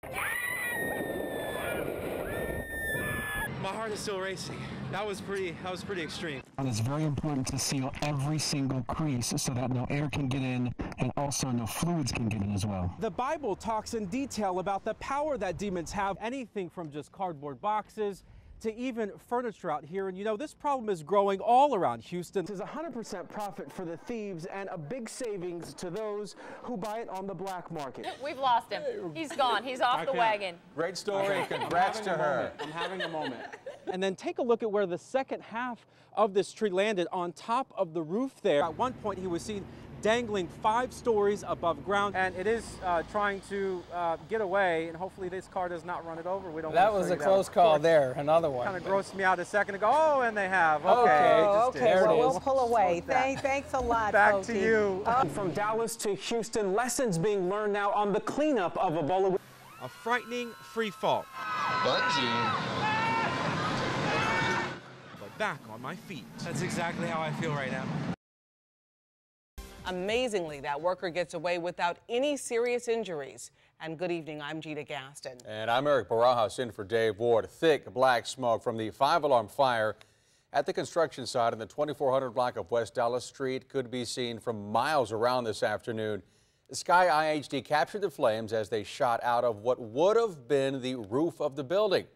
My heart is still racing. That was pretty extreme. And it's very important to seal every single crease so that no air can get in and also no fluids can get in as well. The Bible talks in detail about the power that demons have, anything from just cardboard boxes to even furniture out here. And you know, this problem is growing all around Houston. This is 100% profit for the thieves and a big savings to those who buy it on the black market. We've lost him. He's gone. He's off the wagon. Great story. Congrats to her. I'm having a moment. And then take a look at where the second half of this tree landed, on top of the roof there. At one point, he was seen dangling 5 stories above ground, and it is trying to get away, and hopefully this car does not run it over. We don't. That was a close call there. Another one. Kind of grossed me out a second ago. Oh, and they have. Okay, well, we'll pull away. Thanks a lot, Back Foti. to you. From Dallas to Houston, lessons being learned now on the cleanup of Ebola. A frightening free fall. Bungee. But back on my feet. That's exactly how I feel right now. Amazingly, that worker gets away without any serious injuries. And good evening, I'm Gina Gaston. And I'm Eric Barajas in for Dave Ward. Thick black smoke from the 5-alarm fire at the construction site in the 2400 block of West Dallas Street could be seen from miles around this afternoon. Sky IHD captured the flames as they shot out of what would have been the roof of the building.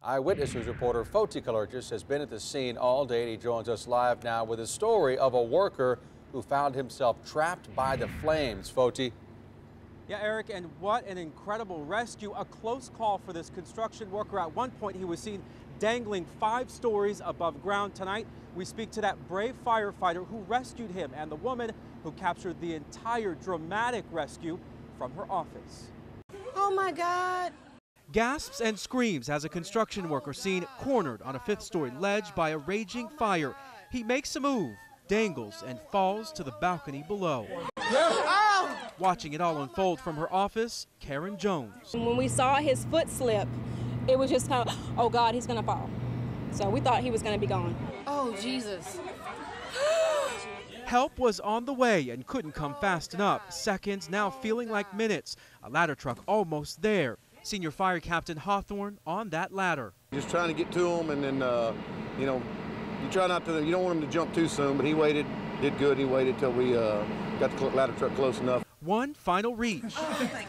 Eyewitness News reporter Foti Kallergis has been at the scene all day. He joins us live now with a story of a worker who found himself trapped by the flames. Foti. Yeah, Eric, and what an incredible rescue. A close call for this construction worker. At one point, he was seen dangling 5 stories above ground. Tonight, we speak to that brave firefighter who rescued him and the woman who captured the entire dramatic rescue from her office. Oh, my God. Gasps and screams as a construction worker seen cornered on a 5th-story ledge by a raging fire. He makes a move, dangles, and falls to the balcony below. Oh! Watching it all unfold from her office, Karen Jones. When we saw his foot slip, it was just kind of, oh God, he's gonna fall. So we thought he was gonna be gone. Oh, Jesus. Help was on the way and couldn't come fast enough. Seconds now feeling like minutes. A ladder truck almost there. Senior Fire Captain Hawthorne on that ladder. Just trying to get to him, and then, you know, you try not to, you don't want him to jump too soon, but he waited, did good. He waited till we got the ladder truck close enough. One final reach.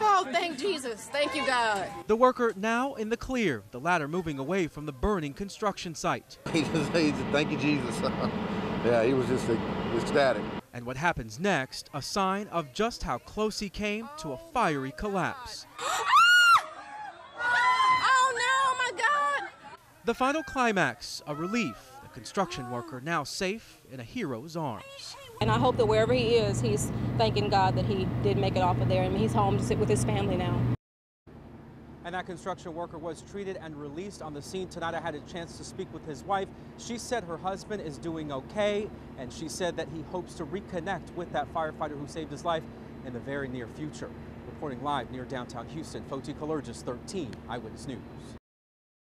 Oh, thank Jesus. Thank you, God. The worker now in the clear, the ladder moving away from the burning construction site. He said, thank you, Jesus. Yeah, he was just ecstatic. And what happens next, a sign of just how close he came to a fiery collapse. The final climax, a relief, the construction worker now safe in a hero's arms. And I hope that wherever he is, he's thanking God that he did make it off of there and he's home to sit with his family now. And that construction worker was treated and released on the scene tonight. I had a chance to speak with his wife. She said her husband is doing okay, and she said that he hopes to reconnect with that firefighter who saved his life in the very near future. Reporting live near downtown Houston, Foti Kallergis, 13 Eyewitness News.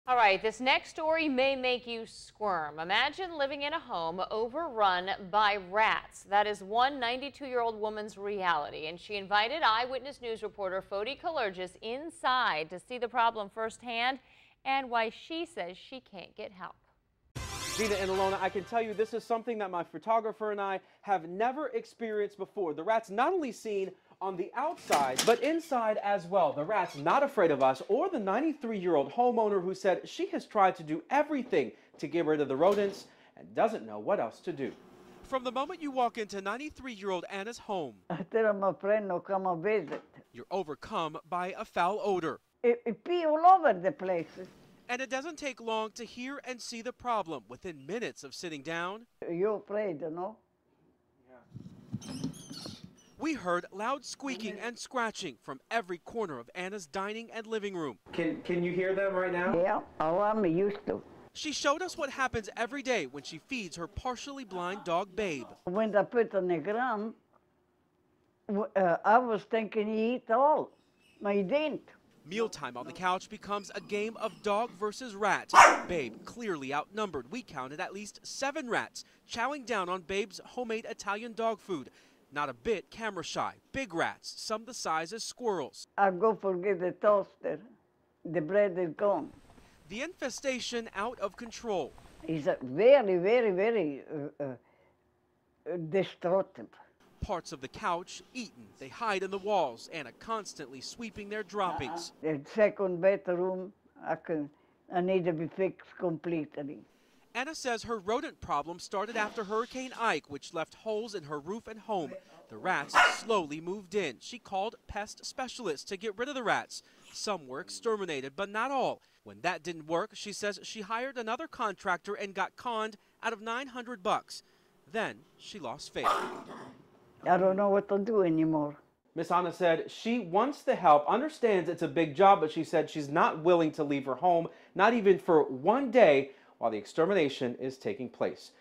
All right, this next story may make you squirm. Imagine living in a home overrun by rats. That is one 92-year-old woman's reality, and she invited Eyewitness News reporter Foti Kallergis inside to see the problem firsthand and why she says she can't get help. Gina and Alona, I can tell you this is something that my photographer and I have never experienced before. The rats not only seen on the outside, but inside as well. The rat's not afraid of us or the 93-year-old homeowner who said she has tried to do everything to get rid of the rodents and doesn't know what else to do. From the moment you walk into 93-year-old Anna's home, I tell my friend to come and visit. You're overcome by a foul odor. It pee all over the place. And it doesn't take long to hear and see the problem. Within minutes of sitting down, you're afraid, you know? Yeah. We heard loud squeaking and scratching from every corner of Anna's dining and living room. Can you hear them right now? Yeah, oh, I'm used to. She showed us what happens every day when she feeds her partially blind dog, Babe. When I put on the ground, I was thinking he eat all. No, he didn't. Mealtime on the couch becomes a game of dog versus rat. Babe clearly outnumbered. We counted at least 7 rats chowing down on Babe's homemade Italian dog food. not a bit camera shy. Big rats, some the size as squirrels. I go forget the toaster. The bread is gone. The infestation out of control. It's very, very, very destructive. Parts of the couch eaten. They hide in the walls. Anna constantly sweeping their droppings. The second bedroom, I need to be fixed completely. Anna says her rodent problem started after Hurricane Ike, which left holes in her roof and home. The rats slowly moved in. She called pest specialists to get rid of the rats. Some were exterminated, but not all. When that didn't work, she says she hired another contractor and got conned out of $900. Then she lost faith. I don't know what to do anymore. Miss Anna said she wants the help, understands it's a big job, but she said she's not willing to leave her home, not even for one day, while the extermination is taking place.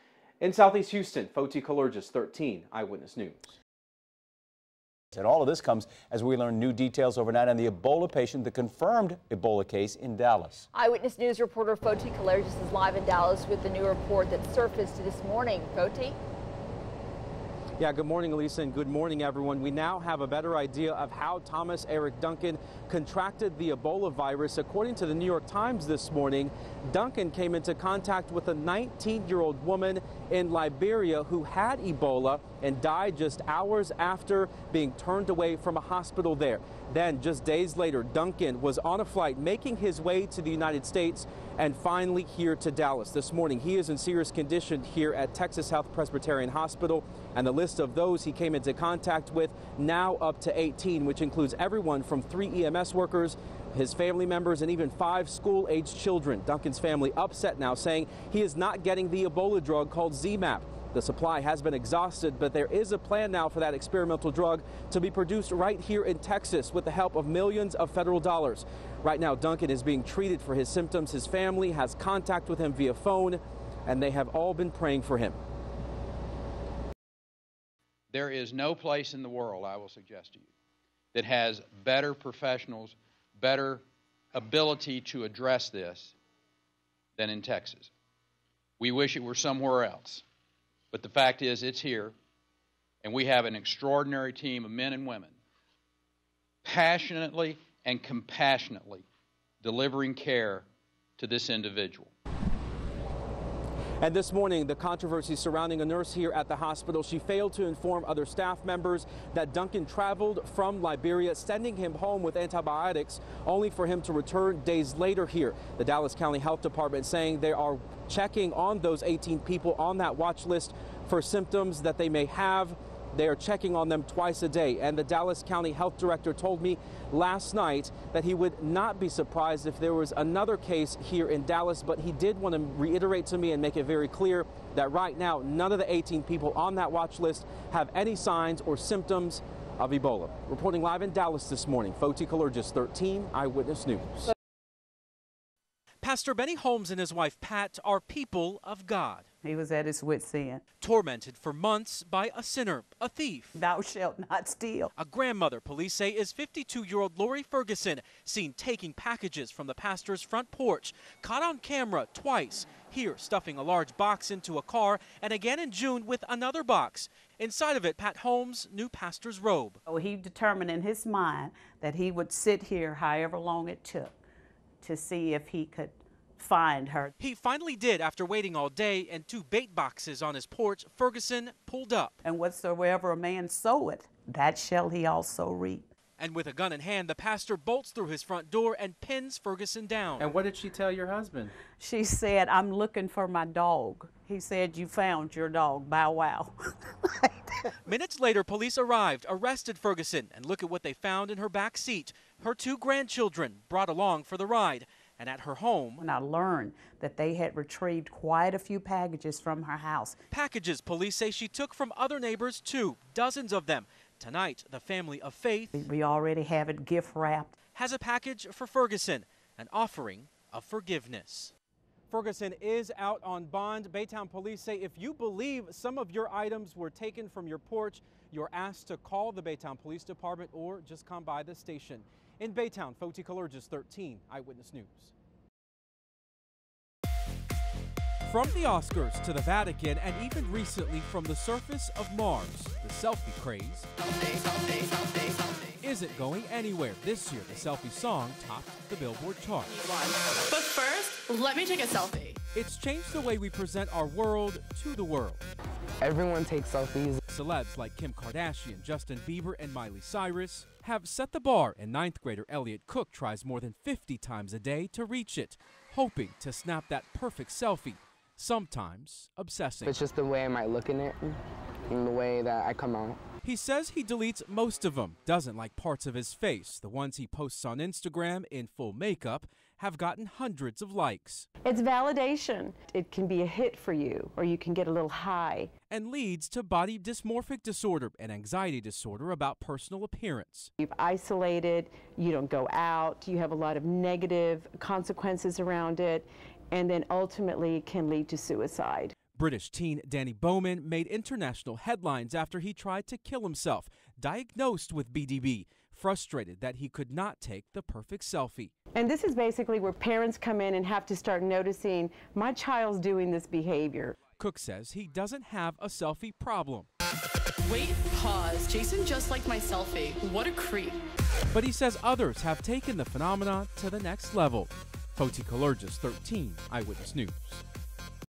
In Southeast Houston, Foti Kallergis, 13 Eyewitness News. And all of this comes as we learn new details overnight on the Ebola patient, the confirmed Ebola case in Dallas. Eyewitness News reporter Foti Kallergis is live in Dallas with the new report that surfaced this morning. Foti? Yeah, good morning, Elisa, and good morning, everyone. We now have a better idea of how Thomas Eric Duncan contracted the Ebola virus. According to the New York Times this morning, Duncan came into contact with a 19-year-old woman in Liberia who had Ebola and died just hours after being turned away from a hospital there. Then, just days later, Duncan was on a flight making his way to the United States and finally here to Dallas. This morning, he is in serious condition here at Texas Health Presbyterian Hospital, and the list of those he came into contact with now up to 18, which includes everyone from 3 EMS workers, his family members, and even 5 school-aged children. Duncan's family upset now, saying he is not getting the Ebola drug called Z-MAP. The supply has been exhausted, but there is a plan now for that experimental drug to be produced right here in Texas with the help of millions of federal dollars. Right now, Duncan is being treated for his symptoms. His family has contact with him via phone, and they have all been praying for him. There is no place in the world, I will suggest to you, that has better professionals, better ability to address this than in Texas. We wish it were somewhere else. But the fact is, it's here, and we have an extraordinary team of men and women passionately and compassionately delivering care to this individual. And this morning, the controversy surrounding a nurse here at the hospital. She failed to inform other staff members that Duncan traveled from Liberia, sending him home with antibiotics, only for him to return days later here. The Dallas County Health Department saying they are checking on those 18 people on that watch list for symptoms that they may have. They are checking on them twice a day. And the Dallas County Health Director told me last night that he would not be surprised if there was another case here in Dallas, but he did want to reiterate to me and make it very clear that right now, none of the 18 people on that watch list have any signs or symptoms of Ebola. Reporting live in Dallas this morning, Foti Kallergis, 13 Eyewitness News. Pastor Benny Holmes and his wife Pat are people of God. He was at his wit's end. Tormented for months by a sinner, a thief. Thou shalt not steal. A grandmother, police say, is 52-year-old Lori Ferguson, seen taking packages from the pastor's front porch. Caught on camera twice. Here, stuffing a large box into a car, and again in June with another box. Inside of it, Pat Holmes' new pastor's robe. Oh, he determined in his mind that he would sit here however long it took to see if he could find her. He finally did after waiting all day, and 2 bait boxes on his porch Ferguson pulled up. And whatsoever a man soweth, that shall he also reap. And with a gun in hand, the pastor bolts through his front door and pins Ferguson down. And what did she tell your husband? She said, I'm looking for my dog. He said, you found your dog, Bow Wow. Minutes later, police arrived, arrested Ferguson, and look at what they found in her back seat. Her 2 grandchildren brought along for the ride. And at her home, when I learned that they had retrieved quite a few packages from her house. Packages police say she took from other neighbors too, dozens of them. Tonight, the family of faith, we already have it gift wrapped, has a package for Ferguson, an offering of forgiveness. Ferguson is out on bond. Baytown police say if you believe some of your items were taken from your porch, you're asked to call the Baytown Police Department or just come by the station. In Baytown, Foti Kallergis, 13 Eyewitness News. From the Oscars to the Vatican, and even recently from the surface of Mars, the selfie craze isn't going anywhere. This year, the selfie song topped the Billboard chart. But first, let me take a selfie. It's changed the way we present our world to the world. Everyone takes selfies. Celebs like Kim Kardashian, Justin Bieber, and Miley Cyrus have set the bar, and ninth grader Elliot Cook tries more than 50 times a day to reach it, hoping to snap that perfect selfie, sometimes obsessing. It's just the way I might look in it and the way that I come out. He says he deletes most of them, doesn't like parts of his face. The ones he posts on Instagram in full makeup have gotten hundreds of likes. It's validation. It can be a hit for you, or you can get a little high. And leads to body dysmorphic disorder and anxiety disorder about personal appearance. You've isolated, you don't go out, you have a lot of negative consequences around it, and then ultimately it can lead to suicide. British teen Danny Bowman made international headlines after he tried to kill himself, diagnosed with BDB, frustrated that he could not take the perfect selfie. And this is basically where parents come in and have to start noticing, my child's doing this behavior. Cook says he doesn't have a selfie problem. Wait, pause. Jason just liked my selfie. What a creep. But he says others have taken the phenomenon to the next level. Foti Kallergis, 13 Eyewitness News.